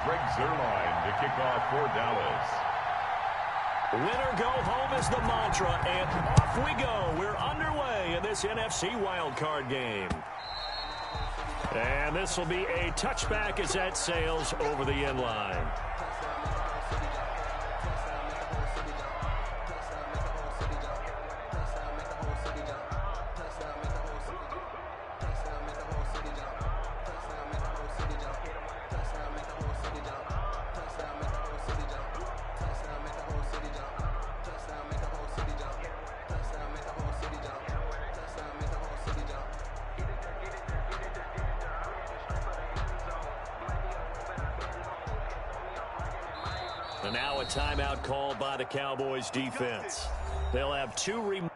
Greg Zuerlein to kick off for Dallas. Winner go home is the mantra, and off we go. We're underway in this NFC wildcard game. And this will be a touchback as that sails over the end line. And now a timeout called by the Cowboys defense. They'll have two remaining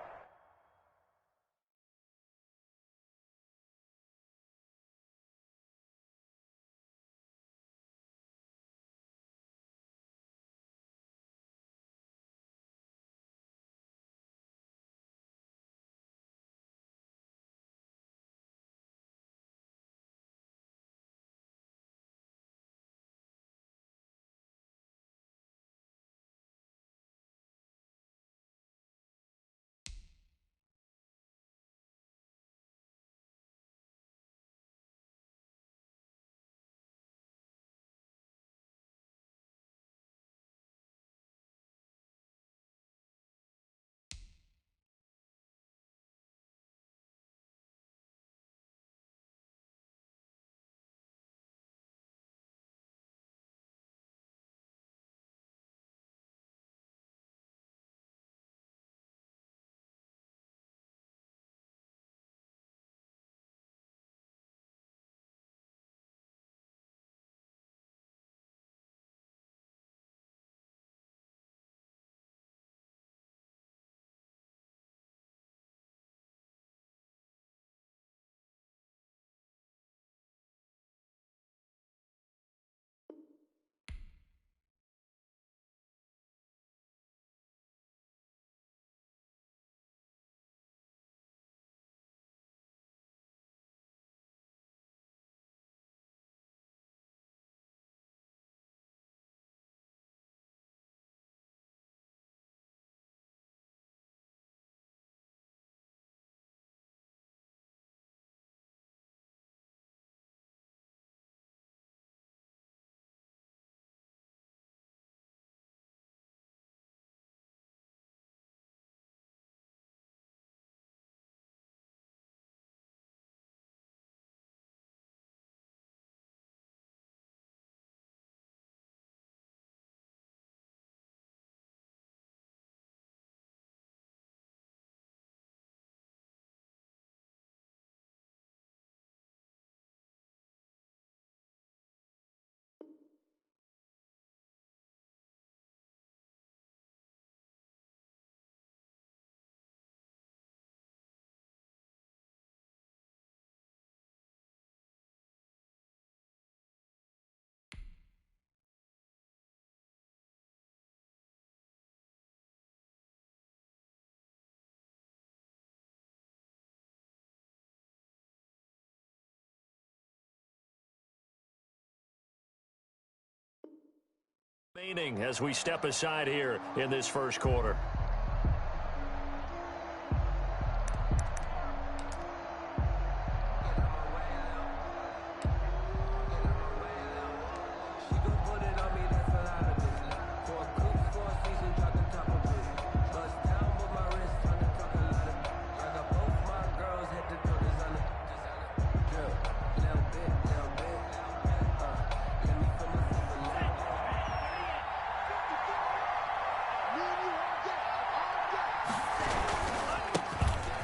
as we step aside here in this first quarter.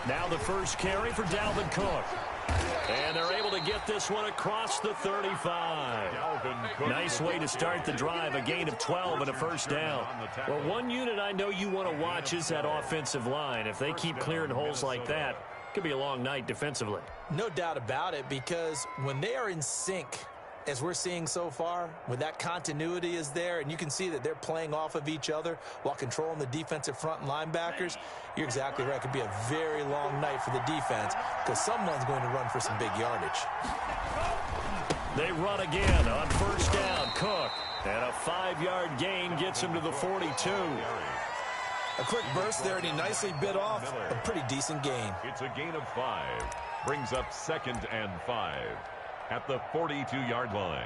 Now the first carry for Dalvin Cook. And they're able to get this one across the 35. Nice way to start the drive, a gain of 12 and a first down. Well, one unit I know you want to watch is that offensive line. If they keep clearing holes like that, it could be a long night defensively. No doubt about it, because when they are in sync, as we're seeing so far, when that continuity is there and you can see that they're playing off of each other while controlling the defensive front and linebackers, you're exactly right. It could be a very long night for the defense because someone's going to run for some big yardage. They run again on first down. Cook. And a 5-yard gain gets him to the 42. A quick burst there, and he nicely bit off a pretty decent gain. It's a gain of 5. Brings up 2nd and 5 at the 42-yard line.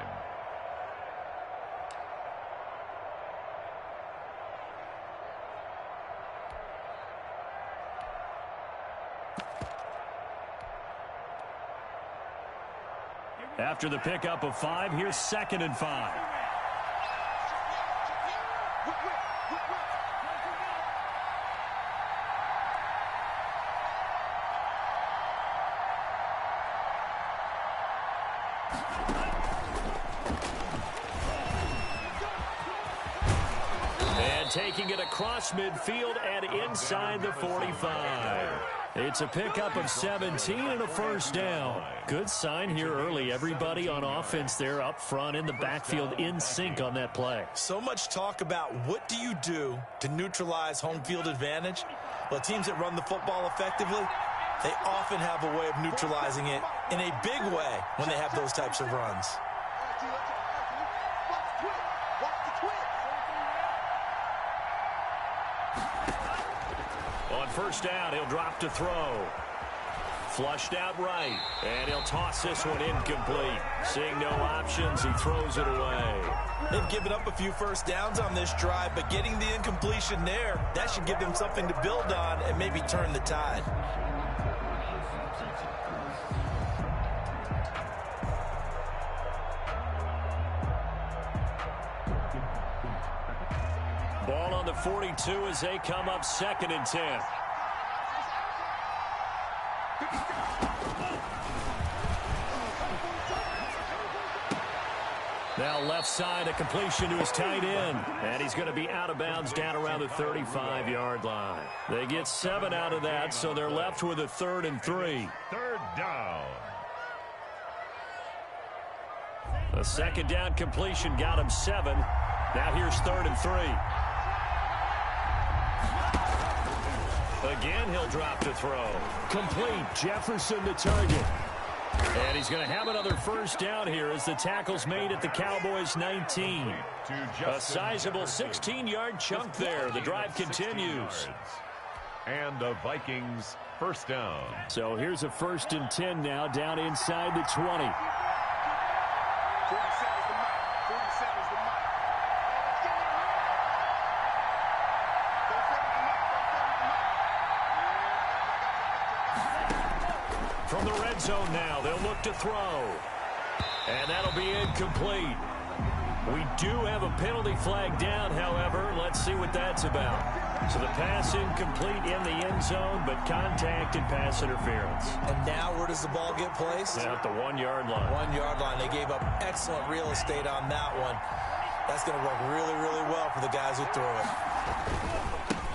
After the pickup of 5, here's 2nd and 5. And taking it across midfield and inside the 45. It's a pickup of 17 and a first down. Good sign here early. Everybody on offense there up front in the backfield in sync on that play. So much talk about what do you do to neutralize home field advantage. Well, teams that run the football effectively, they often have a way of neutralizing it in a big way when they have those types of runs. On first down, he'll drop to throw. Flushed out right, and he'll toss this one incomplete. Seeing no options, he throws it away. They've given up a few first downs on this drive, but getting the incompletion there, that should give them something to build on and maybe turn the tide. Ball on the 42 as they come up 2nd and 10. Now left side, a completion to his tight end. And he's going to be out of bounds down around the 35-yard line. They get 7 out of that, so they're left with a 3rd and 3. 3rd down. A 2nd down completion got him 7. Now here's 3rd and 3. Again, he'll drop to throw. Complete. Jefferson the target. And he's going to have another first down here as the tackle's made at the Cowboys 19. A sizable 16-yard chunk there. The drive continues. And the Vikings first down. So here's a 1st and 10 now down inside the 20. From the red zone now, they'll look to throw. And that'll be incomplete. We do have a penalty flag down, however. Let's see what that's about. So the pass incomplete in the end zone, but contact and pass interference. And now where does the ball get placed? At the 1-yard line. 1-yard line. They gave up excellent real estate on that one. That's going to work really, really well for the guys who threw it.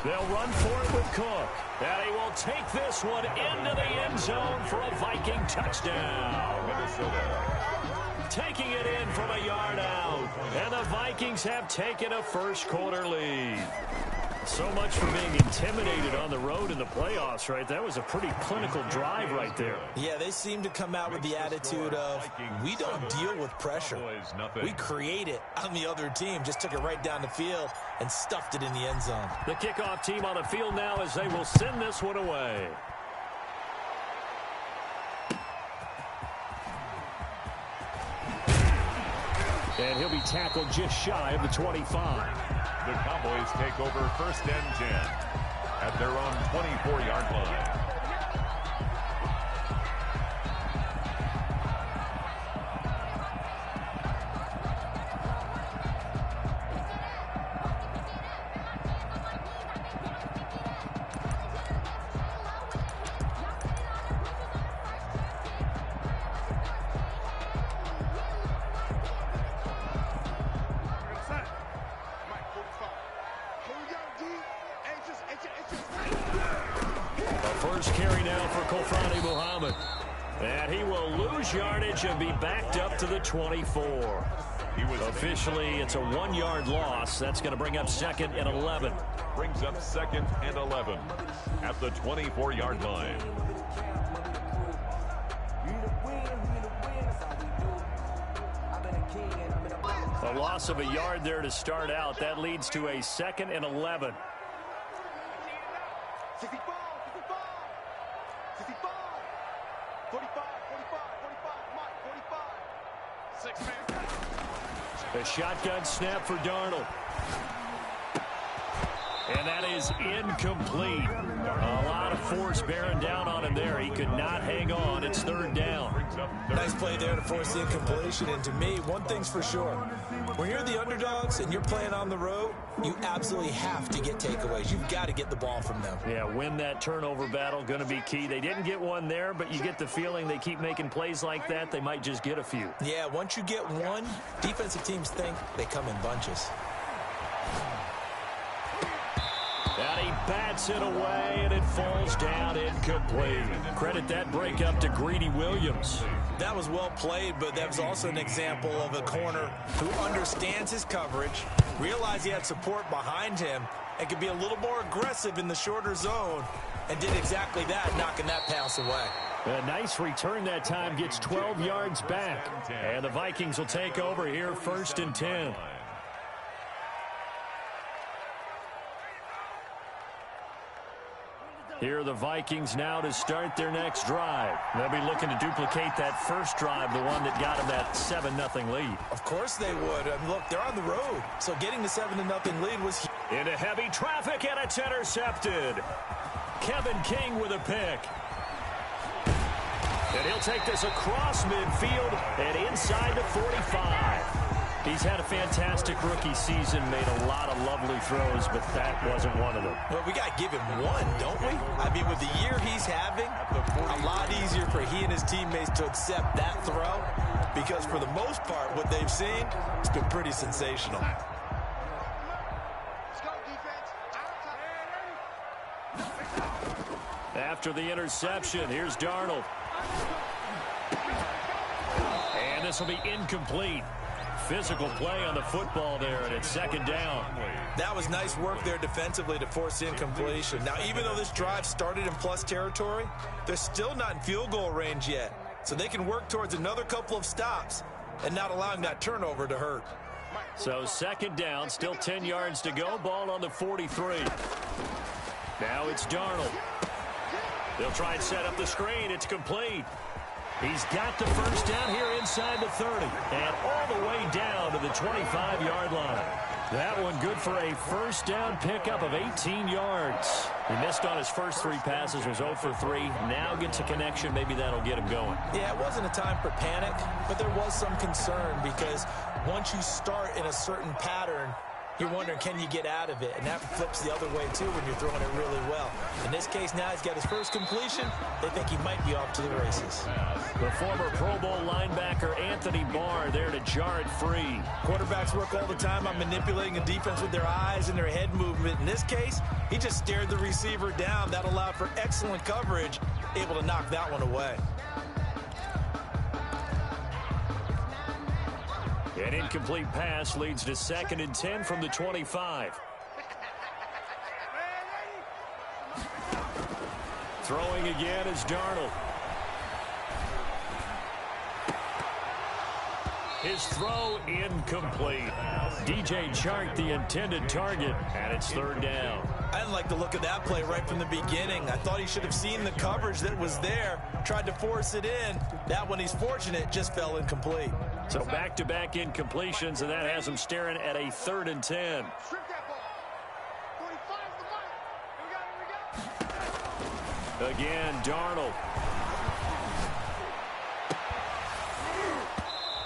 They'll run for it with Cook. And he will take this one into the end zone for a Viking touchdown. Minnesota. Taking it in from a yard out. And the Vikings have taken a first-quarter lead. So much for being intimidated on the road in the playoffs, right? That was a pretty clinical drive right there. Yeah, they seem to come out with the attitude of, we don't deal with pressure. We create it on the other team. Just took it right down the field and stuffed it in the end zone. The kickoff team on the field now as they will send this one away. And he'll be tackled just shy of the 25. The Cowboys take over 1st and 10 at their own 24-yard line. First carry now for Kofrani Muhammad. And he will lose yardage and be backed up to the 24. Officially, it's a 1-yard loss. That's going to bring up 2nd and 11. Brings up 2nd and 11 at the 24-yard line. A loss of a yard there to start out. That leads to a 2nd and 11. A shotgun snap for Darnold. And that is incomplete. A lot of force bearing down on him there. He could not hang on. It's 3rd down. Nice play there to force the incompletion. And to me, one thing's for sure. When you're the underdogs and you're playing on the road, you absolutely have to get takeaways. You've got to get the ball from them. Yeah, win that turnover battle, going to be key. They didn't get one there, but you get the feeling they keep making plays like that, they might just get a few. Yeah, once you get one, defensive teams think they come in bunches. And he bats it away, and it falls down incomplete. Credit that breakup to Greedy Williams. That was well played, but that was also an example of a corner who understands his coverage, realized he had support behind him, and could be a little more aggressive in the shorter zone, and did exactly that, knocking that pass away. A nice return that time, gets 12 yards back. And the Vikings will take over here, 1st and 10. Here are the Vikings now to start their next drive. They'll be looking to duplicate that first drive, the one that got them that 7-0 lead. Of course they would. And look, they're on the road, so getting the 7-0 lead was huge. Into heavy traffic, and it's intercepted. Kevin King with a pick. And he'll take this across midfield and inside the 45. He's had a fantastic rookie season, made a lot of lovely throws, but that wasn't one of them. Well, we got to give him one, don't we? I mean, with the year he's having, a lot easier for he and his teammates to accept that throw, because for the most part, what they've seen, it's been pretty sensational. After the interception, here's Darnold. And this will be incomplete. Physical play on the football there, and it's 2nd down. That was nice work there defensively to force the incompletion. Now, even though this drive started in plus territory, they're still not in field goal range yet. So they can work towards another couple of stops and not allowing that turnover to hurt. So 2nd down, still 10 yards to go. Ball on the 43. Now it's Darnold. They'll try and set up the screen. It's complete. He's got the first down here inside the 30 and all the way down to the 25-yard line. That one good for a first down pickup of 18 yards. He missed on his first 3 passes, was 0 for 3. Now gets a connection. Maybe that'll get him going. Yeah, it wasn't a time for panic, but there was some concern because once you start in a certain pattern, you're wondering, can you get out of it? And that flips the other way, too, when you're throwing it really well. In this case, now he's got his first completion. They think he might be off to the races. The former Pro Bowl linebacker Anthony Barr there to jar it free. Quarterbacks work all the time on manipulating a defense with their eyes and their head movement. In this case, he just stared the receiver down. That allowed for excellent coverage, able to knock that one away. An incomplete pass leads to 2nd and 10 from the 25. Throwing again is Darnold. His throw incomplete. DJ Chark the intended target, and it's 3rd down. I didn't like the look of that play right from the beginning. I thought he should have seen the coverage that was there, tried to force it in. That one, he's fortunate, just fell incomplete. So back-to-back incompletions, and that has him staring at a 3rd and 10. Again, Darnold.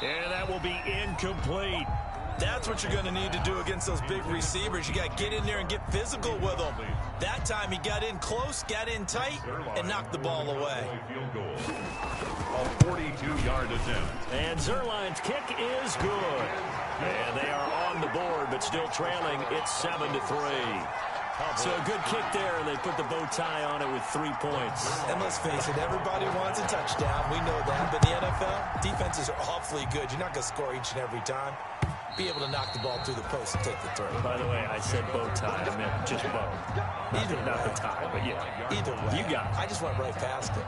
And that will be incomplete. That's what you're going to need to do against those big receivers. You got to get in there and get physical with them. That time he got in close, got in tight, and knocked the ball away. A 42-yard attempt. And Zerline's kick is good. And they are on the board, but still trailing. It's 7-3. So a good kick there, and they put the bow tie on it with 3 points. And let's face it, everybody wants a touchdown. We know that. But in the NFL, defenses are awfully good. You're not going to score each and every time. Be able to knock the ball through the post and take the throw. By the way, I said bow tie. I meant just bow. Either way. Not the tie, but yeah. Either way. You got it. I just went right past it.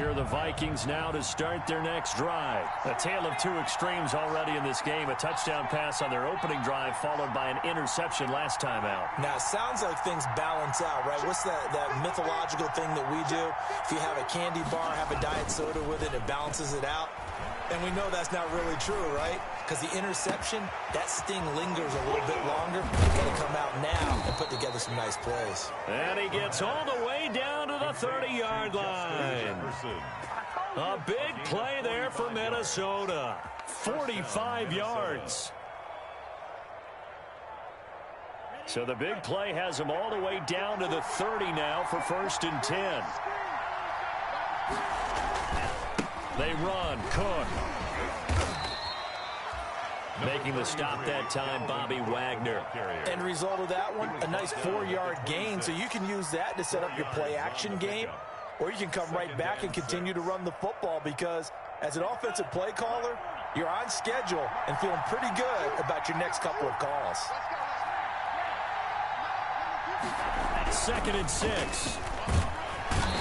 Here are the Vikings now to start their next drive. A tale of two extremes already in this game. A touchdown pass on their opening drive followed by an interception last time out. Now, it sounds like things balance out, right? What's that mythological thing that we do? If you have a candy bar, have a diet soda with it, it balances it out. And we know that's not really true, right? Because the interception, that sting lingers a little bit longer. You've got to come out now and put together some nice plays. And he gets all the way down to the 30-yard line. A big play there for Minnesota. 45 yards. So the big play has him all the way down to the 30 now for 1st and 10. They run. Cook. Making the stop that time, Bobby Wagner. End result of that one, a nice 4-yard gain. So you can use that to set up your play-action game, or you can come right back and continue to run the football because as an offensive play caller, you're on schedule and feeling pretty good about your next couple of calls. 2nd and 6.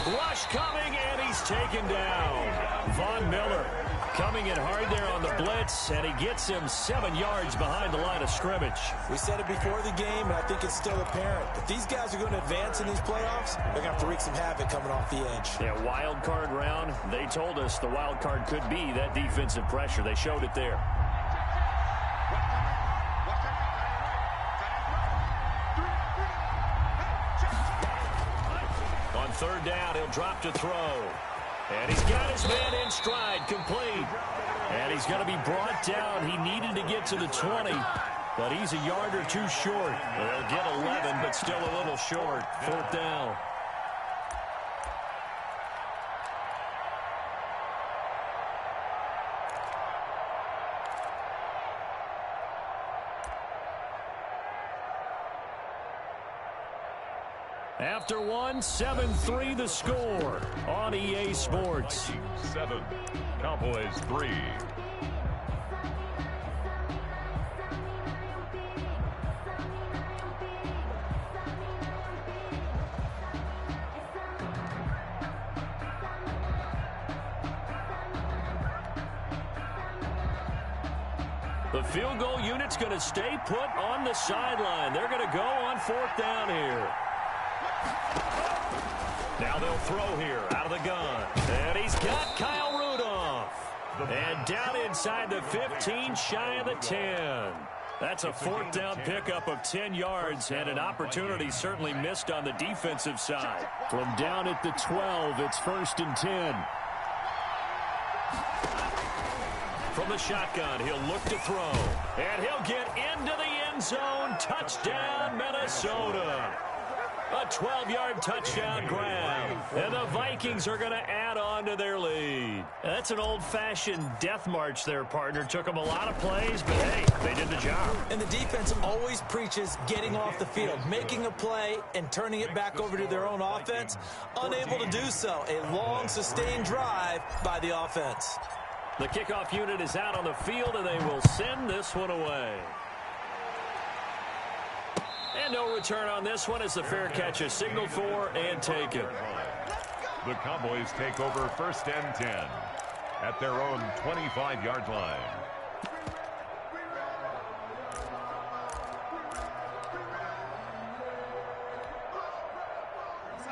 Rush coming, and he's taken down. Von Miller coming in hard there on the blitz, and he gets him 7 yards behind the line of scrimmage. We said it before the game, and I think it's still apparent. If these guys are going to advance in these playoffs, they're going to have to wreak some havoc coming off the edge. Yeah, wild card round. They told us the wild card could be that defensive pressure. They showed it there. On 3rd down, he'll drop to throw. And he's got his man in stride, complete. And he's going to be brought down. He needed to get to the 20, but he's a yard or two short. They'll get 11, but still a little short. 4th down. After one, 7-3 the score on EA Sports. 7, Cowboys 3. The field goal unit's going to stay put on the sideline. They're going to go on 4th down here. Now they'll throw here out of the gun. And he's got Kyle Rudolph. And down inside the 15, shy of the 10. That's a 4th down pickup of 10 yards and an opportunity certainly missed on the defensive side. From down at the 12, it's 1st and 10. From the shotgun, he'll look to throw. And he'll get into the end zone. Touchdown, Minnesota. A 12-yard touchdown grab. And the Vikings are going to add on to their lead. That's an old-fashioned death march there, partner. Took them a lot of plays, but hey, they did the job. And the defense always preaches getting off the field, making a play and turning it back over to their own offense. Unable to do so. A long, sustained drive by the offense. The kickoff unit is out on the field, and they will send this one away. And no return on this one as the fair catch is signaled for and taken. The Cowboys take over 1st and 10 at their own 25-yard line.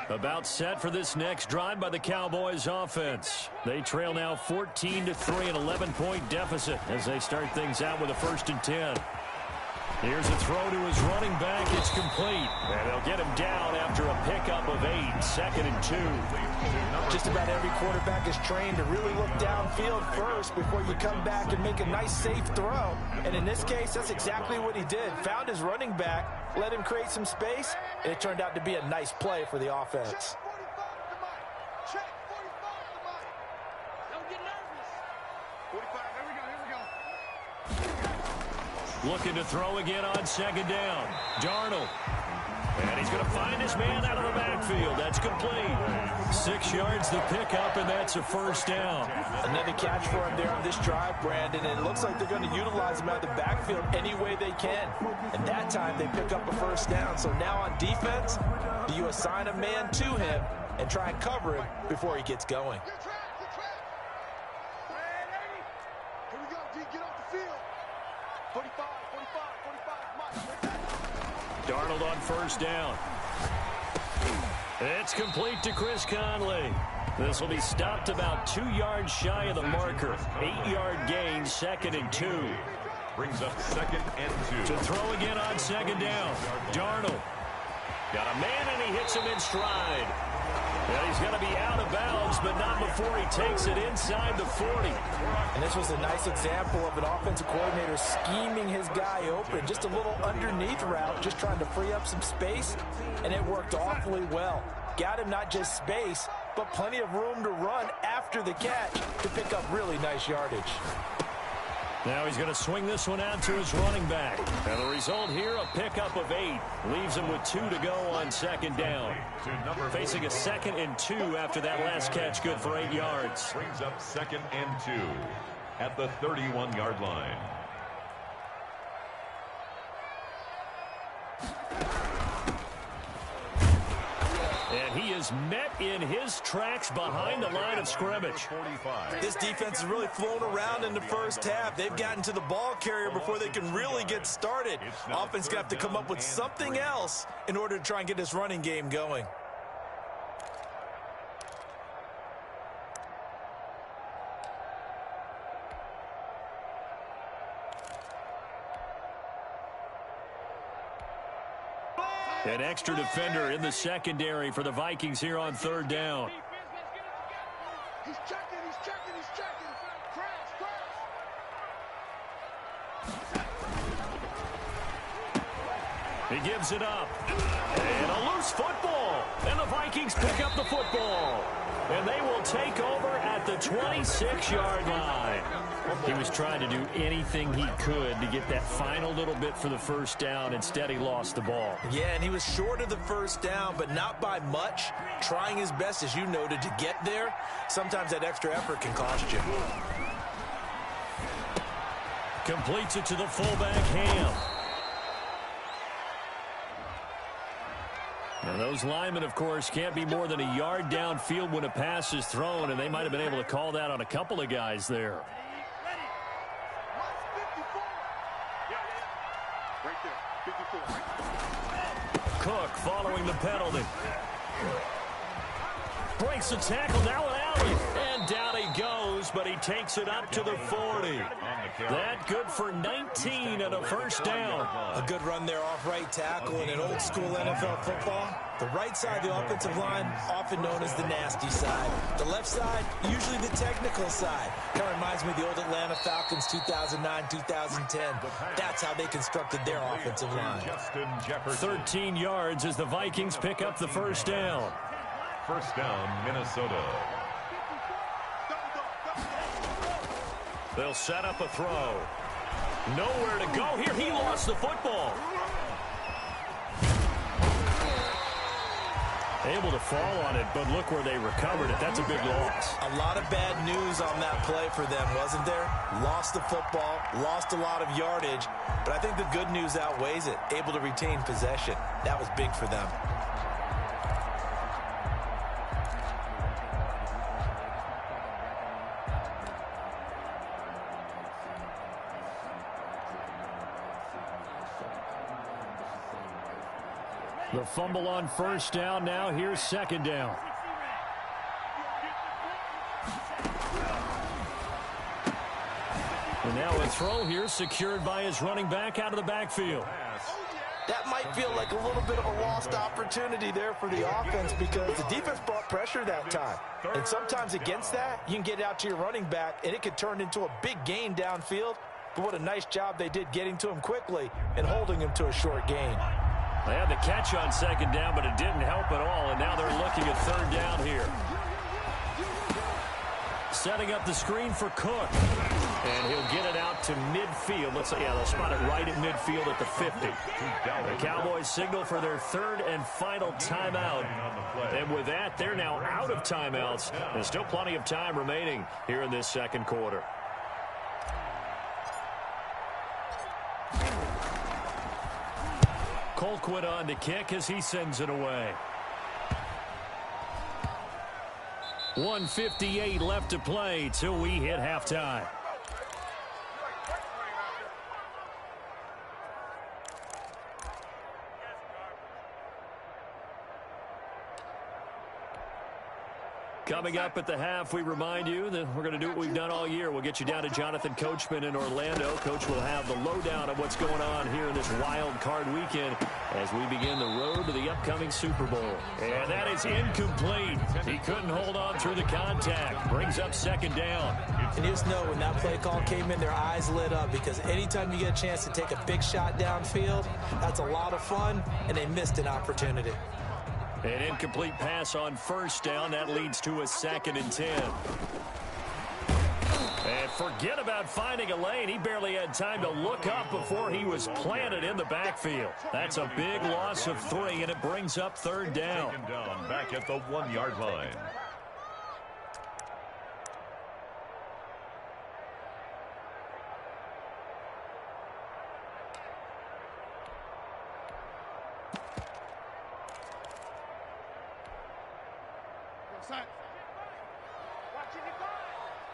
About set for this next drive by the Cowboys offense. They trail now 14-3, an 11-point deficit as they start things out with a 1st and 10. Here's a throw to his running back. It's complete. And they'll get him down after a pickup of 8. 2nd and 2. Just about every quarterback is trained to really look downfield first before you come back and make a nice, safe throw. And in this case, that's exactly what he did. Found his running back, let him create some space, and it turned out to be a nice play for the offense. Looking to throw again on 2nd down. Darnold. And he's going to find his man out of the backfield. That's complete. 6 yards the pickup, and that's a 1st down. Another catch for him there on this drive, Brandon, and it looks like they're going to utilize him out of the backfield any way they can. And that time they pick up a 1st down. So now on defense, do you assign a man to him and try and cover him before he gets going? Darnold on first down. It's complete to Chris Conley. This will be stopped about 2 yards shy of the marker. 8-yard gain, 2nd and 2. Brings up 2nd and 2. To throw again on 2nd down. Darnold. Got a man, and he hits him in stride. And he's going to be out of bounds, but not before he takes it inside the 40. And this was a nice example of an offensive coordinator scheming his guy open. Just a little underneath route, just trying to free up some space, and it worked awfully well. Got him not just space, but plenty of room to run after the catch to pick up really nice yardage. Now he's going to swing this one out to his running back. And the result here, a pickup of 8. Leaves him with 2 to go on 2nd down. Facing a 2nd and 2 after that last catch, good for 8 yards. Brings up 2nd and 2 at the 31-yard line. And he is met in his tracks behind the line of scrimmage. This defense has really flown around in the first half. They've gotten to the ball carrier before they can really get started. Offense going to have to come up with something else in order to try and get this running game going. An extra defender in the secondary for the Vikings here on 3rd down. He's checking. He gives it up. And a loose football. And the Vikings pick up the football. And they will take over at the 26-yard line. He was trying to do anything he could to get that final little bit for the first down. Instead, he lost the ball. Yeah, and he was short of the first down, but not by much. Trying his best, as you noted, to get there. Sometimes that extra effort can cost you. Completes it to the fullback, Ham. And those linemen, of course, can't be more than a yard downfield when a pass is thrown, and they might have been able to call that on a couple of guys there. Cook following the penalty. Breaks the tackle, now an alley. And down he goes, but he takes it up to the 40. That good for 19 and a first down. A good run there off right tackle in an old school NFL football. The right side of the offensive line, often known as the nasty side. The left side, usually the technical side. Kind of reminds me of the old Atlanta Falcons 2009-2010. That's how they constructed their offensive line. 13 yards as the Vikings pick up the first down. First down, Minnesota. They'll set up a throw. Nowhere to go here. He lost the football. Able to fall on it, but look where they recovered it. That's a big loss. A lot of bad news on that play for them, wasn't there? Lost the football, lost a lot of yardage, but I think the good news outweighs it. Able to retain possession. That was big for them. The fumble on first down. Now here's 2nd down. And now a throw here secured by his running back out of the backfield. That might feel like a little bit of a lost opportunity there for the offense because the defense brought pressure that time. And sometimes against that, you can get out to your running back, and it could turn into a big gain downfield. But what a nice job they did getting to him quickly and holding him to a short gain. They had the catch on 2nd down, but it didn't help at all, and now they're looking at 3rd down here. Setting up the screen for Cook. And he'll get it out to midfield. Let's say, yeah, they'll spot it right at midfield at the 50. The Cowboys signal for their 3rd and final timeout. And with that, they're now out of timeouts. There's still plenty of time remaining here in this 2nd quarter. Colquitt on to kick as he sends it away. 1:58 left to play till we hit halftime. Coming up at the half, we remind you that we're going to do what we've done all year. We'll get you down to Jonathan Coachman in Orlando. Coach will have the lowdown of what's going on here in this wild card weekend as we begin the road to the upcoming Super Bowl. And that is incomplete. He couldn't hold on through the contact. Brings up second down. And you just know when that play call came in, their eyes lit up because anytime you get a chance to take a big shot downfield, that's a lot of fun, and they missed an opportunity. An incomplete pass on first down. That leads to a 2nd and 10. And forget about finding a lane. He barely had time to look up before he was planted in the backfield. That's a big loss of 3, and it brings up 3rd down. Taken down back at the 1-yard line.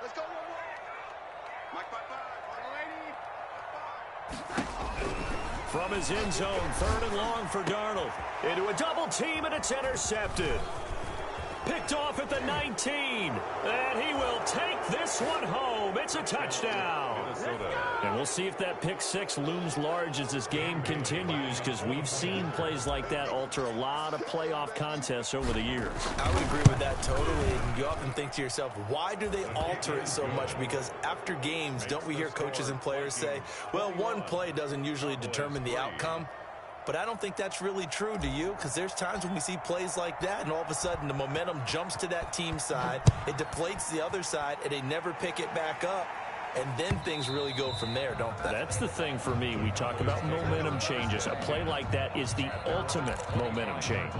Let's go, Mike, From his end zone, 3rd and long for Darnold. Into a double team, and it's intercepted. Picked off at the 19. And he will take this one home. It's a touchdown. And we'll see if that pick 6 looms large as this game continues, because we've seen plays like that alter a lot of playoff contests over the years. I would agree with that totally. And you often think to yourself, why do they alter it so much? Because after games, don't we hear coaches and players say, well, one play doesn't usually determine the outcome? But I don't think that's really true, do you? Because there's times when we see plays like that, and all of a sudden the momentum jumps to that team side, it deflates the other side, and they never pick it back up. And then things really go from there, don't they? That's the thing for me. We talk about momentum changes. A play like that is the ultimate momentum change.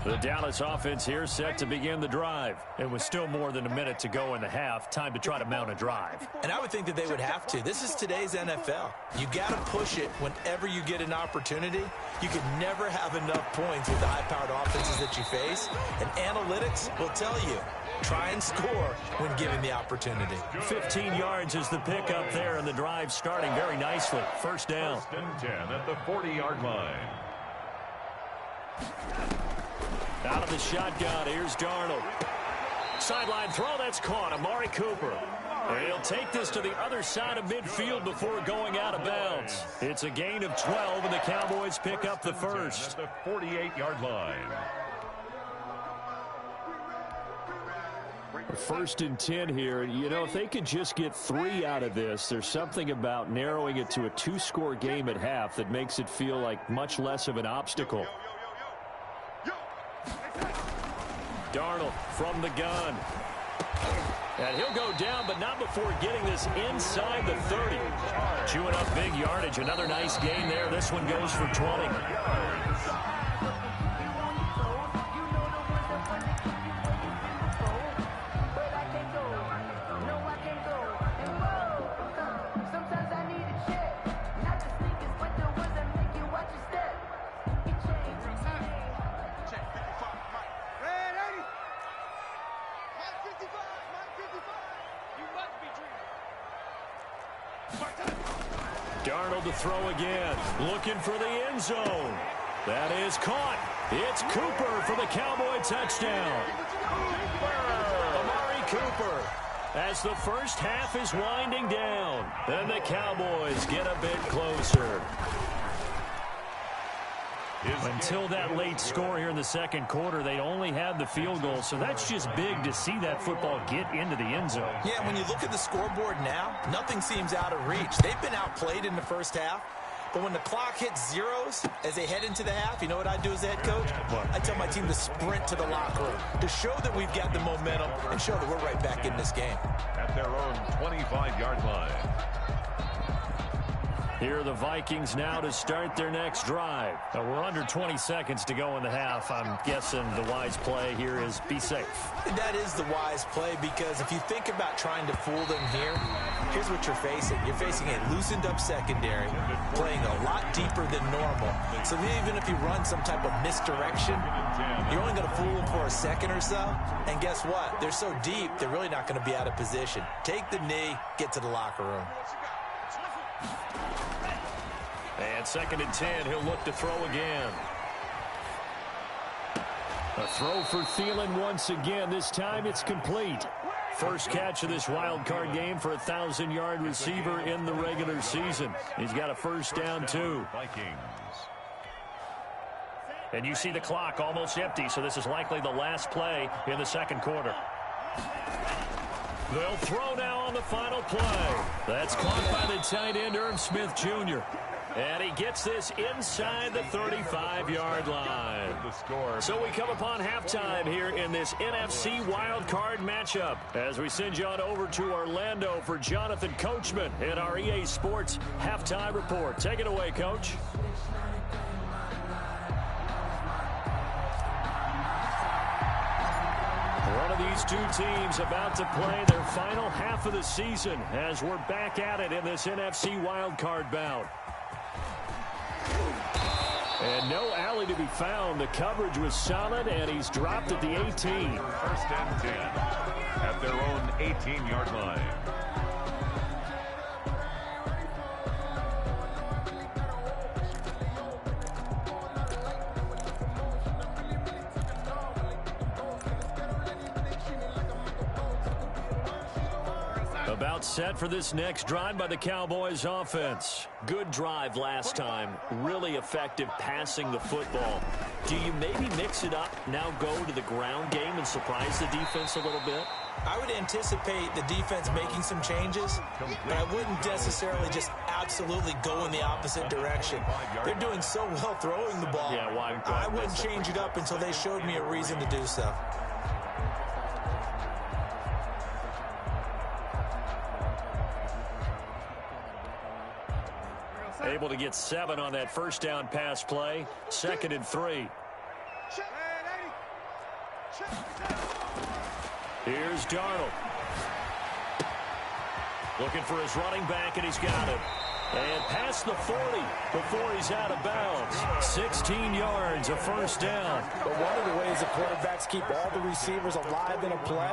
The Dallas offense here set to begin the drive. And with still more than a minute to go in the half, time to try to mount a drive. And I would think that they would have to. This is today's NFL. You got to push it whenever you get an opportunity. You can never have enough points with the high-powered offenses that you face. And analytics will tell you, try and score when given the opportunity. 15 yards is the pickup there, and the drive starting very nicely. First down. 1st and 10 at the 40-yard line. Out of the shotgun, here's Darnold. Sideline throw, that's caught. Amari Cooper. And he'll take this to the other side of midfield before going out of bounds. It's a gain of 12, and the Cowboys pick up the first. At the 48-yard line. 1st and 10 here. You know, if they could just get 3 out of this, there's something about narrowing it to a 2-score game at half that makes it feel like much less of an obstacle. Darnold from the gun. And he'll go down, but not before getting this inside the 30. Chewing up big yardage. Another nice gain there. This one goes for 20. Darnold to throw again, looking for the end zone. That is caught. It's Cooper for the Cowboy touchdown. Amari Cooper, as the first half is winding down, and the Cowboys get a bit closer. Until that late score here in the second quarter, they only had the field goal, so that's just big to see that football get into the end zone. Yeah, when you look at the scoreboard now, nothing seems out of reach. They've been outplayed in the first half, but when the clock hits zeros as they head into the half, you know what I do as the head coach? I tell my team to sprint to the locker room to show that we've got the momentum and show that we're right back in this game. At their own 25-yard line. Here are the Vikings now to start their next drive. Now we're under 20 seconds to go in the half. I'm guessing the wise play here is be safe. That is the wise play, because if you think about trying to fool them here, here's what you're facing. You're facing a loosened up secondary, playing a lot deeper than normal. So even if you run some type of misdirection, you're only going to fool them for a second or so. And guess what? They're so deep, they're really not going to be out of position. Take the knee, get to the locker room. And 2nd and 10, he'll look to throw again. A throw for Thielen once again. This time it's complete. First catch of this wild card game for a 1,000-yard receiver in the regular season. He's got a first down, too. Vikings. And you see the clock almost empty, so this is likely the last play in the second quarter. They'll throw now on the final play. That's caught by the tight end, Irv Smith Jr. And he gets this inside the 35-yard line. So we come upon halftime here in this NFC wildcard matchup as we send you on over to Orlando for Jonathan Coachman in our EA Sports halftime report. Take it away, Coach. One of these two teams about to play their final half of the season as we're back at it in this NFC wildcard bout. And no alley to be found. The coverage was solid, and he's dropped at the 18. First and 10 at their own 18-yard line. About set for this next drive by the Cowboys offense. Good drive last time. Really effective passing the football. Do you maybe mix it up, now go to the ground game and surprise the defense a little bit? I would anticipate the defense making some changes, but I wouldn't necessarily just absolutely go in the opposite direction. They're doing so well throwing the ball. Yeah, well, I wouldn't change it up until they showed me a reason to do so. Able to get 7 on that first down pass play. 2nd and 3. Here's Darnold. Looking for his running back, and he's got it. And past the 40 before he's out of bounds. 16 yards, a first down. But one of the ways the quarterbacks keep all the receivers alive in a play,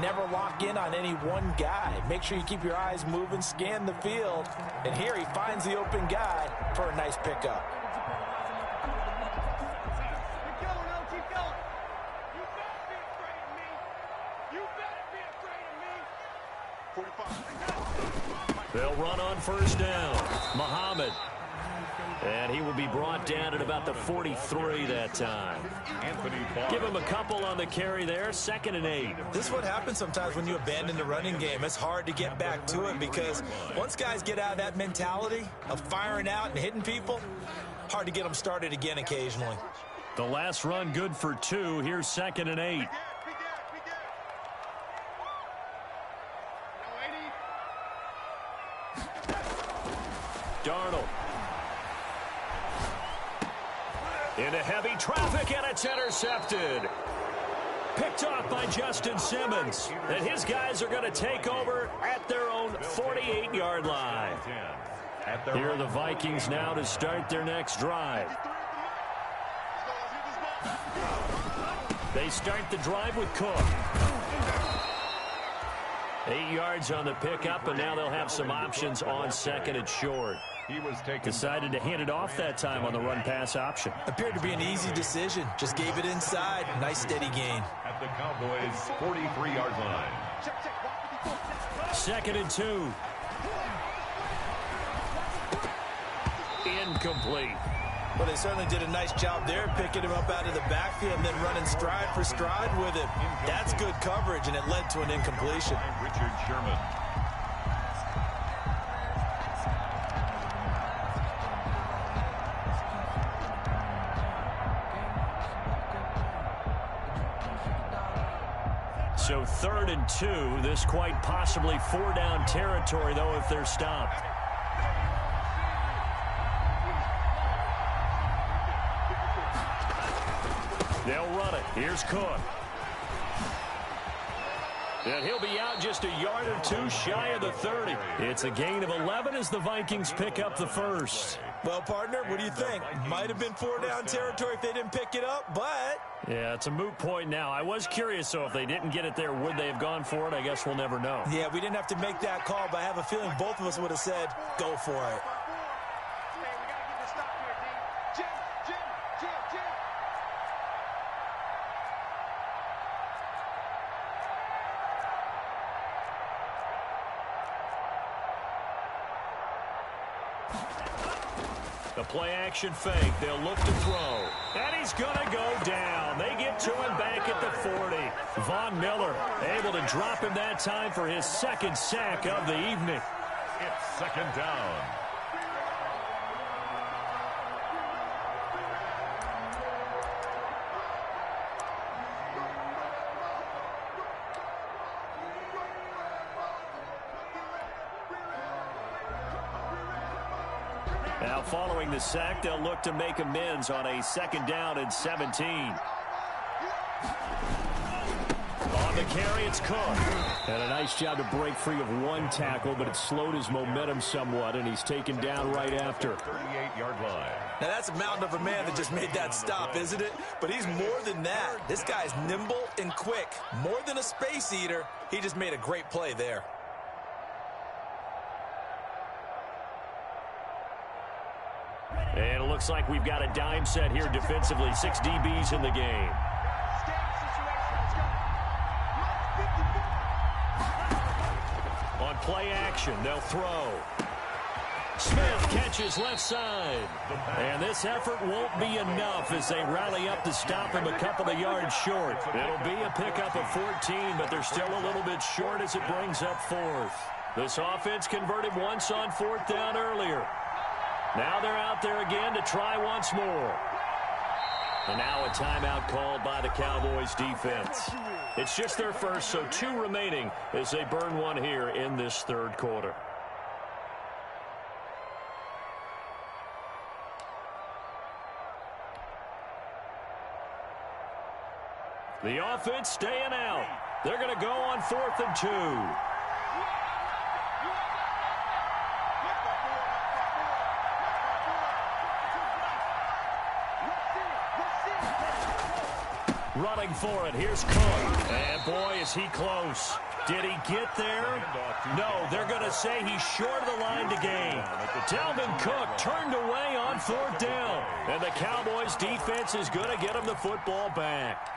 never lock in on any one guy. Make sure you keep your eyes moving, scan the field. And here he finds the open guy for a nice pickup. Keep going, no, keep going. You better be afraid of me. You better be afraid of me. 45. They'll run on first down. Muhammad. And he will be brought down at about the 43 that time. Give him a couple on the carry there. 2nd and 8. This is what happens sometimes when you abandon the running game. It's hard to get back to it because once guys get out of that mentality of firing out and hitting people, hard to get them started again occasionally. The last run good for 2. Here's 2nd and 8. Darnold. Into heavy traffic, and it's intercepted. Picked off by Justin Simmons. And his guys are going to take over at their own 48-yard line. Here are the Vikings now to start their next drive. They start the drive with Cook. 8 yards on the pickup, and now they'll have some options on 2nd and short. Decided to hand it off that time on the run-pass option. Appeared to be an easy decision. Just gave it inside. Nice steady gain. At the Cowboys' 43-yard line. 2nd and 2. Incomplete. Well, they certainly did a nice job there, picking him up out of the backfield and then running stride for stride with it. That's good coverage, and it led to an incompletion. Richard Sherman. So 3rd and 2. This quite possibly 4-down territory, though, if they're stopped. They'll run it. Here's Cook. And he'll be out just a yard or 2 shy of the 30. It's a gain of 11 as the Vikings pick up the first. Well, partner, what do you think? Might have been 4-down territory if they didn't pick it up, but... Yeah, it's a moot point now. I was curious, so if they didn't get it there, would they have gone for it? I guess we'll never know. Yeah, we didn't have to make that call, but I have a feeling both of us would have said, go for it. A play-action fake. They'll look to throw. And he's going to go down. They get to him back at the 40. Von Miller able to drop him that time for his second sack of the evening. It's second down. Now following the sack, they'll look to make amends on a second down and 17. On the carry, it's Cook. And a nice job to break free of one tackle, but it slowed his momentum somewhat, and he's taken down right after. 38-yard line. Now, that's a mountain of a man that just made that stop, isn't it? But he's more than that. This guy's nimble and quick. More than a space eater. He just made a great play there. And it looks like we've got a dime set here defensively. 6 DBs in the game. On play action, they'll throw. Smith catches left side. And this effort won't be enough as they rally up to stop him a couple of yards short. It'll be a pickup of 14, but they're still a little bit short as it brings up fourth. This offense converted once on fourth down earlier. Now they're out there again to try once more. And now a timeout called by the Cowboys defense. It's just their first, so 2 remaining as they burn one here in this third quarter. The offense staying out. They're going to go on 4th and 2. Running for it. Here's Cook. And boy, is he close. Did he get there? No, they're going to say he's short of the line to gain. Dalvin Cook turned away on 4th down. And the Cowboys defense is going to get him the football back.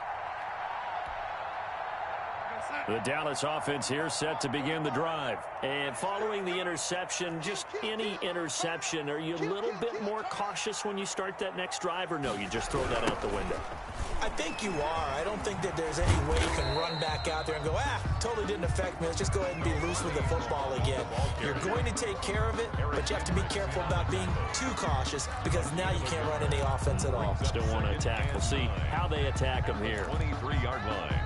The Dallas offense here set to begin the drive. And following the interception, just any interception, are you a little bit more cautious when you start that next drive, or no, you just throw that out the window? I think you are. I don't think that there's any way you can run back out there and go, totally didn't affect me. Let's just go ahead and be loose with the football again. You're going to take care of it, but you have to be careful about being too cautious because now you can't run any offense at all. Still want to attack. We'll see how they attack them here. 23-yard line.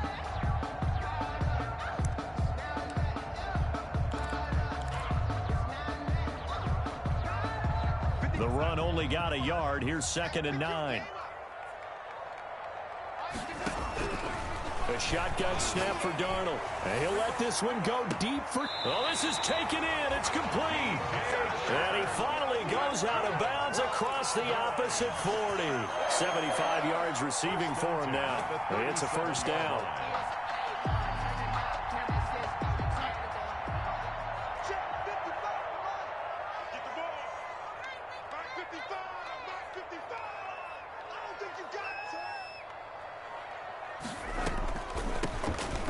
The run only got a yard. Here's 2nd and 9. A shotgun snap for Darnold. And he'll let this one go deep for... Oh, this is taken in. It's complete. And he finally goes out of bounds across the opposite 40. 75 yards receiving for him now. It's a first down.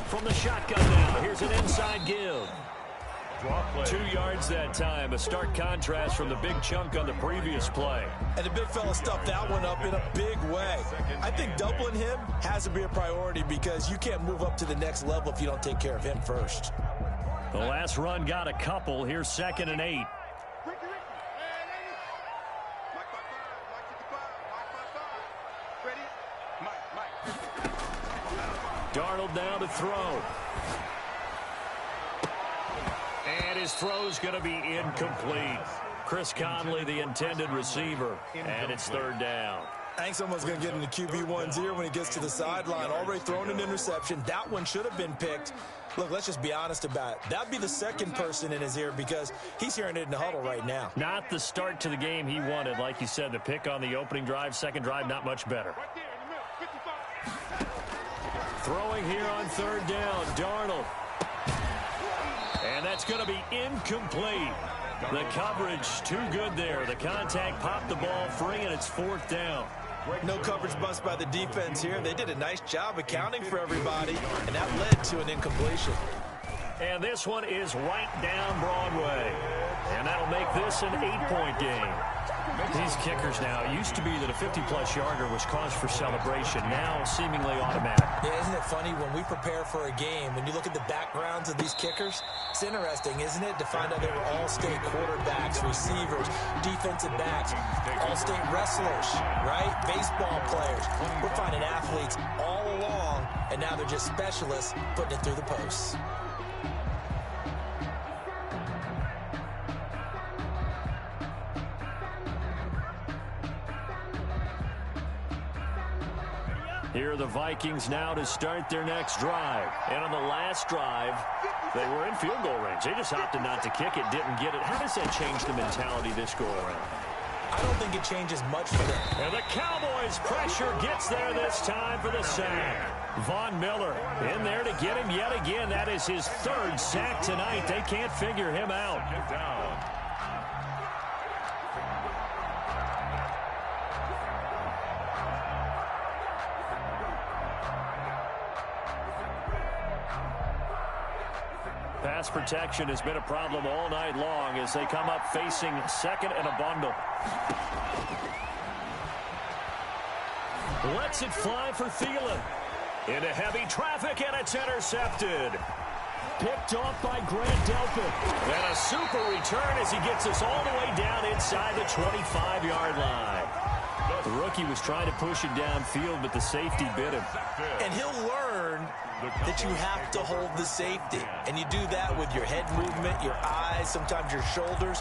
From the shotgun now, here's an inside give. 2 yards that time, a stark contrast from the big chunk on the previous play. And the big fella stuffed that one up in a big way. I think doubling him has to be a priority because you can't move up to the next level if you don't take care of him first. The last run got a couple. Here's 2nd and 8. Darnold now to throw. And his throw's going to be incomplete. Chris Conley, the intended receiver, and it's 3rd down. I think someone's going to get into QB1's ear when he gets to the sideline. Already thrown an interception. That one should have been picked. Look, let's just be honest about it. That'd be the second person in his ear because he's hearing it in the huddle right now. Not the start to the game he wanted. Like you said, the pick on the opening drive, second drive, not much better. Throwing here on 3rd down, Darnold. And that's going to be incomplete. The coverage too good there. The contact popped the ball free, and it's 4th down. No coverage bust by the defense here. They did a nice job accounting for everybody, and that led to an incompletion. And this one is right down Broadway. And that'll make this an 8-point game. These kickers now, it used to be that a 50-plus yarder was cause for celebration. Now, seemingly automatic. Yeah, isn't it funny when we prepare for a game, when you look at the backgrounds of these kickers, it's interesting, isn't it, to find out they were all-state quarterbacks, receivers, defensive backs, all-state wrestlers, right? Baseball players. We're finding athletes all along, and now they're just specialists putting it through the posts. Here are the Vikings now to start their next drive. And on the last drive, they were in field goal range. They just opted not to kick it, didn't get it. How does that change the mentality this go-around? I don't think it changes much for them. And the Cowboys pressure gets there this time for the sack. Von Miller in there to get him yet again. That is his third sack tonight. They can't figure him out. Get down. Pass protection has been a problem all night long as they come up facing second and a bundle. Lets it fly for Thielen. Into heavy traffic, and it's intercepted. Picked off by Grant Delpit. And a super return as he gets us all the way down inside the 25-yard line. The rookie was trying to push it downfield, but the safety bit him. And he'll learn that you have to hold the safety. And you do that with your head movement, your eyes, sometimes your shoulders.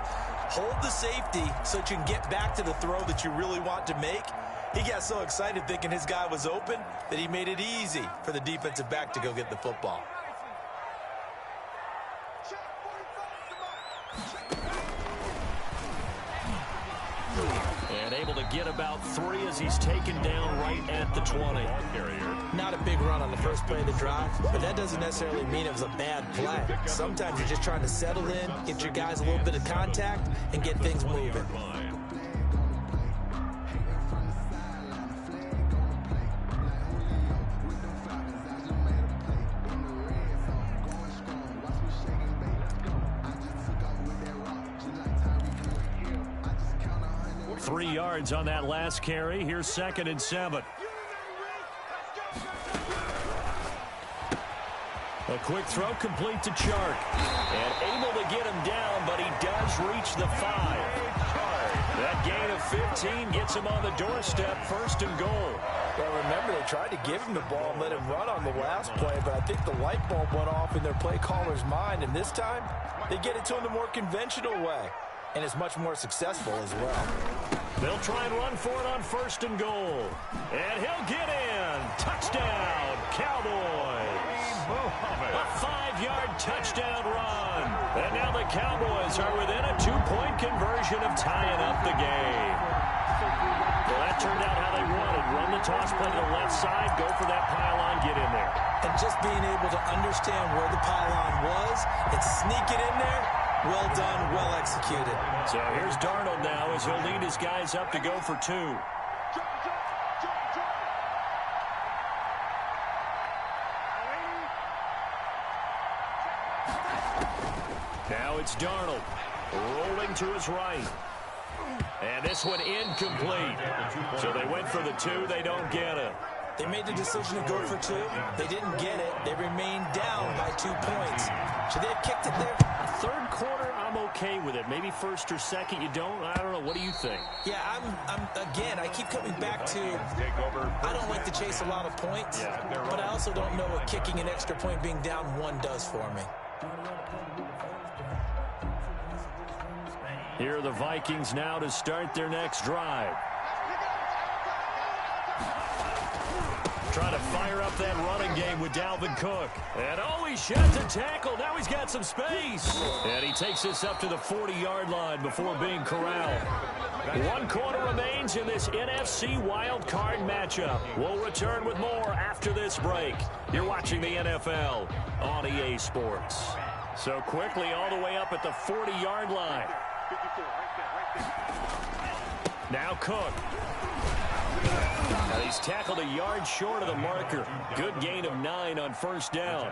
Hold the safety so that you can get back to the throw that you really want to make. He got so excited thinking his guy was open that he made it easy for the defensive back to go get the football. And able to get about 3 as he's taken down right at the 20. Not a big run on the first play of the drive, but that doesn't necessarily mean it was a bad play. Sometimes you're just trying to settle in, get your guys a little bit of contact, and get things moving. Three yards on that last carry. Here's 2nd and 7. A quick throw complete to Chark. And able to get him down, but he does reach the 5. That gain of 15 gets him on the doorstep, 1st and goal. Well, remember, they tried to give him the ball and let him run on the last play, but I think the light bulb went off in their play caller's mind, and this time, they get it to him the more conventional way. And it's much more successful as well. They'll try and run for it on 1st and goal. And he'll get in. Touchdown, Cowboys. A 5-yard touchdown run. And now the Cowboys are within a 2-point conversion of tying up the game. Well, that turned out how they wanted. Run the toss play to the left side, go for that pylon, get in there. And just being able to understand where the pylon was and sneak it in there, well done, well executed. So here's Darnold now as he'll lead his guys up to go for 2. Now it's Darnold rolling to his right. And this one incomplete. So they went for the 2. They don't get it. They made the decision to go for 2. They didn't get it. They remained down by 2 points. Should they have kicked it there? Third quarter, I'm okay with it. Maybe 1st or 2nd, you don't? I don't know. What do you think? Yeah, again, I keep coming back to, I don't like to chase a lot of points, but I also don't know what kicking an extra point being down 1 does for me. Here are the Vikings now to start their next drive. Trying to fire up that running game with Dalvin Cook. And he shot to tackle. Now he's got some space. And he takes this up to the 40-yard line before being corralled. 1 quarter remains in this NFC wild card matchup. We'll return with more after this break. You're watching the NFL on EA Sports. So quickly all the way up at the 40-yard line. Now Cook. He's tackled a yard short of the marker. Good gain of 9 on first down.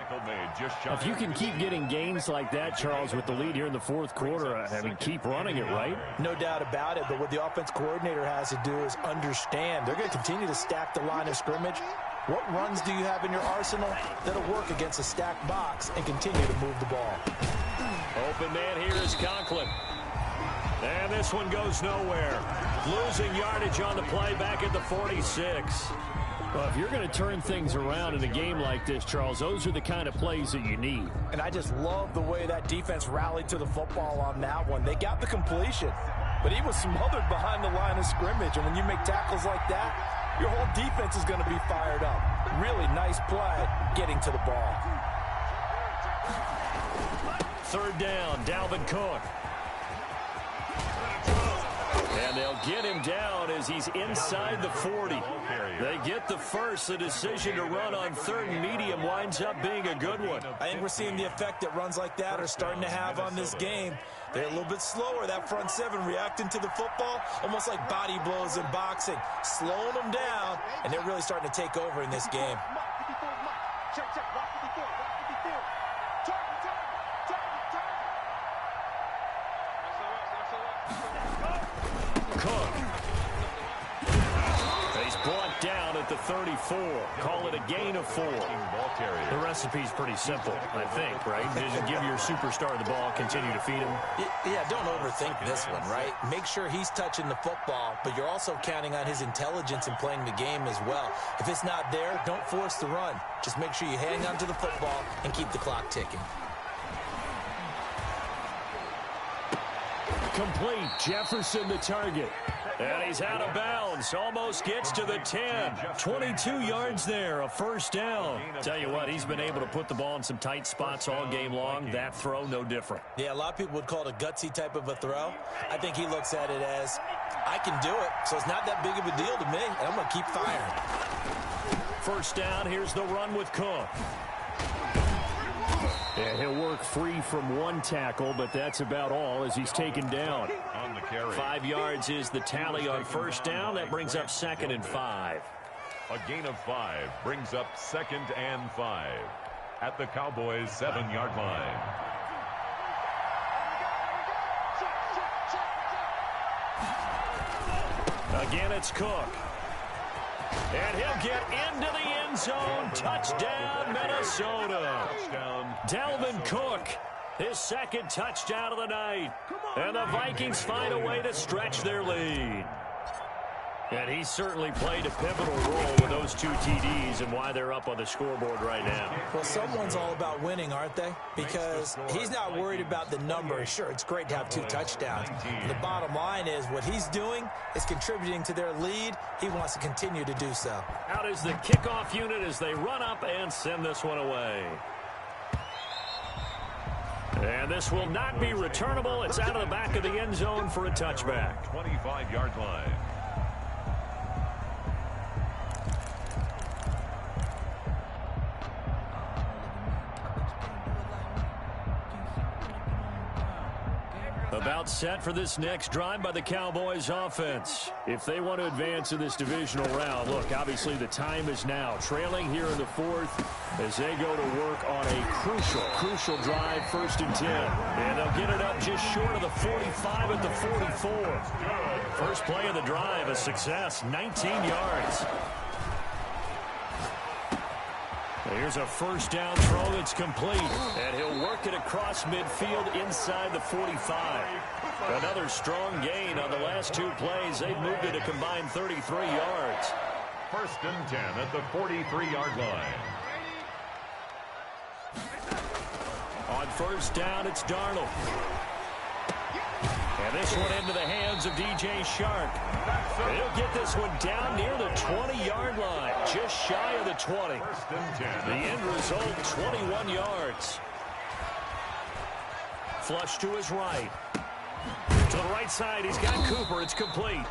If you can keep getting gains like that, Charles, with the lead here in the fourth quarter, I mean, keep running it, right? No doubt about it, but what the offense coordinator has to do is understand. They're going to continue to stack the line of scrimmage. What runs do you have in your arsenal that'll work against a stacked box and continue to move the ball? Open man here is Conklin. And this one goes nowhere. Losing yardage on the play back at the 46. Well, if you're going to turn things around in a game like this, Charles, those are the kind of plays that you need. And I just love the way that defense rallied to the football on that one. They got the completion, but he was smothered behind the line of scrimmage. And when you make tackles like that, your whole defense is going to be fired up. Really nice play getting to the ball. Third down, Dalvin Cook. And they'll get him down as he's inside the 40. They get the first. The decision to run on third and medium winds up being a good one. I think we're seeing the effect that runs like that are starting to have on this game. They're a little bit slower, that front seven, reacting to the football, almost like body blows in boxing, slowing them down, and they're really starting to take over in this game. Check, check, block 54, block 54. Target. Cook. He's brought down at the 34. Call it a gain of 4. The recipe's pretty simple, I think, right? Just give your superstar the ball, continue to feed him. Yeah, don't overthink this one, right? Make sure he's touching the football, but you're also counting on his intelligence in playing the game as well. If it's not there, don't force the run. Just make sure you hang on to the football and keep the clock ticking. Complete. Jefferson the target. And he's out of bounds. Almost gets to the 10. 22 yards there. A first down. Tell you what, he's been able to put the ball in some tight spots all game long. That throw, no different. Yeah, a lot of people would call it a gutsy type of a throw. I think he looks at it as, I can do it, so it's not that big of a deal to me, and I'm going to keep firing. First down. Here's the run with Cook. Yeah, he'll work free from one tackle, but that's about all as he's taken down. On the carry. 5 yards is the tally on first down. That brings up 2nd and 5. A gain of 5 brings up 2nd and 5 at the Cowboys' 7-yard line. Again, it's Cook. And he'll get into the end zone. Touchdown, Minnesota. Touchdown. Dalvin Cook, his 2nd touchdown of the night. And the Vikings find a way to stretch their lead. And he certainly played a pivotal role with those 2 TDs and why they're up on the scoreboard right now. Well, someone's all about winning, aren't they? Because he's not worried about the number. Sure, it's great to have 2 touchdowns. But the bottom line is what he's doing is contributing to their lead. He wants to continue to do so. Out is the kickoff unit as they run up and send this one away. And this will not be returnable. It's out of the back of the end zone for a touchback. 25-yard line. About set for this next drive by the Cowboys offense. If they want to advance in this divisional round, look, obviously the time is now. Trailing here in the 4th as they go to work on a crucial drive, 1st and 10. And they'll get it up just short of the 45 at the 44. First play of the drive, a success, 19 yards. Here's a first down throw that's complete. And he'll work it across midfield inside the 45. Another strong gain on the last 2 plays. They've moved it a combined 33 yards. 1st and 10 at the 43-yard line. On first down, it's Darnold. And this one into the hands of DJ Shark. He'll get this one down near the 20-yard line, just shy of the 20. 1st and 10. The end result, 21 yards. Flush to his right. To the right side, he's got Cooper. It's complete.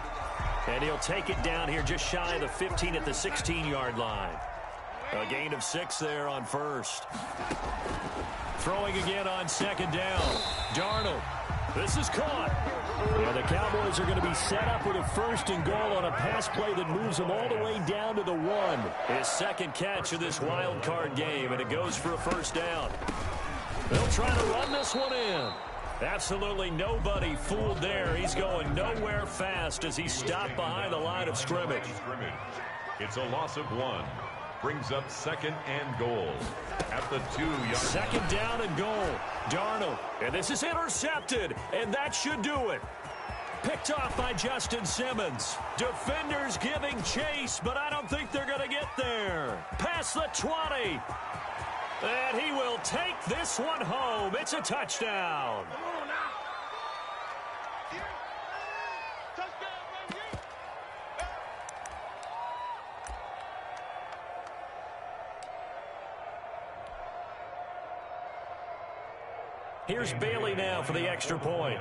And he'll take it down here just shy of the 15 at the 16-yard line. A gain of 6 there on first. Throwing again on 2nd down. Darnold. This is caught. Yeah, the Cowboys are going to be set up with a 1st and goal on a pass play that moves them all the way down to the 1. His second catch of this wild card game, and it goes for a 1st down. They'll try to run this one in. Absolutely nobody fooled there. He's going nowhere fast as he stopped behind the line of scrimmage. It's a loss of 1. Brings up 2nd and goal at the 2-yard. 2nd down and goal. Darnold. And this is intercepted. And that should do it. Picked off by Justin Simmons. Defenders giving chase, but I don't think they're going to get there. Past the 20. And he will take this one home. It's a touchdown. Come on now. Yeah. Touchdown, baby. Here's Bailey now for the extra point.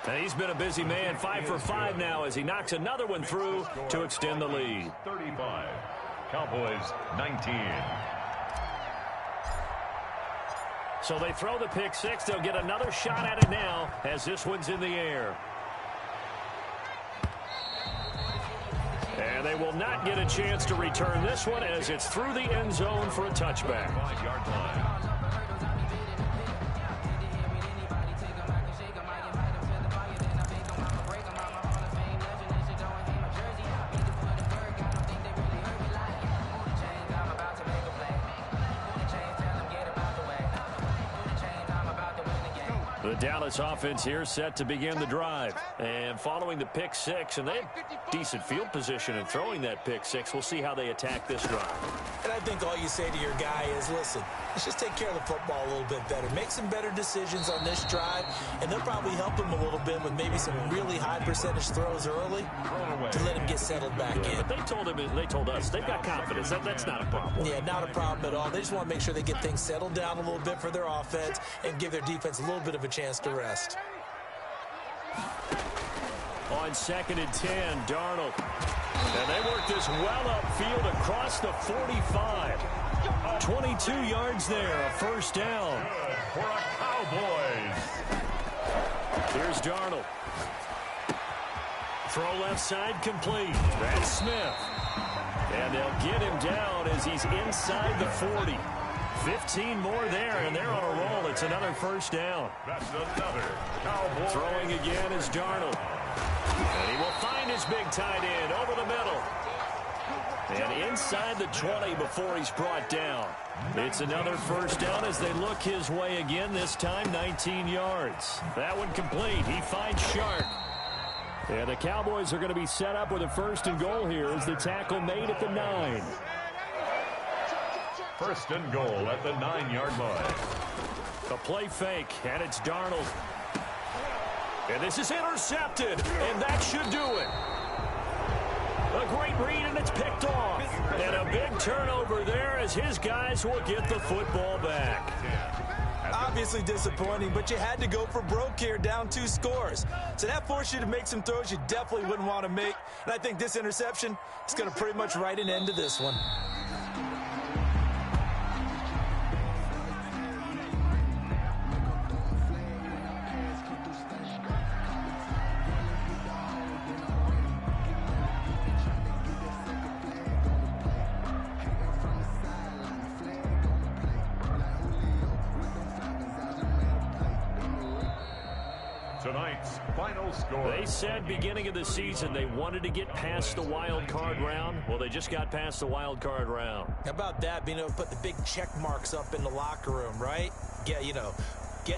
And he's been a busy man, 5 for 5 now as he knocks another one through to extend the lead. 35. Cowboys 19. So they throw the pick 6. They'll get another shot at it now as this one's in the air. And they will not get a chance to return this one as it's through the end zone for a touchback. 5-yard line. The Dallas offense here set to begin the drive. And following the pick 6, and they had decent field position in throwing that pick 6. We'll see how they attack this drive. And I think all you say to your guy is, listen, let's just take care of the football a little bit better. Make some better decisions on this drive, and they'll probably help him a little bit with maybe some really high percentage throws early to let him get settled back in. But they told us they've got confidence. That's not a problem. Yeah, not a problem at all. They just want to make sure they get things settled down a little bit for their offense and give their defense a little bit of a chance to rest. On 2nd and 10, Darnold. And they work this well upfield across the 45. 22 yards there, a 1st down. Good for a Cowboys. Here's Darnold. Throw left side complete. That's Smith. And they'll get him down as he's inside the 40. 15 more there, and they're on a roll. It's another 1st down. That's another Cowboys. Throwing again is Darnold. And he will find his big tight end over the middle. And inside the 20 before he's brought down. It's another 1st down as they look his way again, this time 19 yards. That one complete. He finds Sharp. And the Cowboys are going to be set up with a 1st and goal here as the tackle made at the 9. 1st and goal at the 9-yard line. A play fake, and it's Darnold. And this is intercepted, and that should do it. A great read, and it's picked off. And a big turnover there as his guys will get the football back. Obviously disappointing, but you had to go for broke here, down 2 scores. So that forced you to make some throws you definitely wouldn't want to make. And I think this interception is going to pretty much write an end to this one. Tonight's final score. They said beginning of the season they wanted to get past the wild card round. Well, they just got past the wild card round. How about that, being able to put the big check marks up in the locker room, right? Get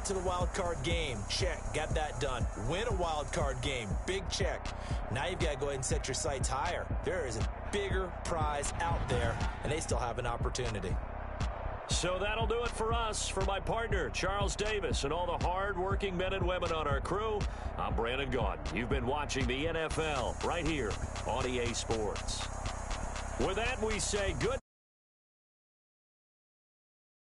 to the wild card game, check, got that done. Win a wild card game, big check. Now you've got to go ahead and set your sights higher. There is a bigger prize out there, and they still have an opportunity. So that'll do it for us. For my partner, Charles Davis, and all the hard-working men and women on our crew, I'm Brandon Gaudin. You've been watching the NFL right here on EA Sports. With that, we say good.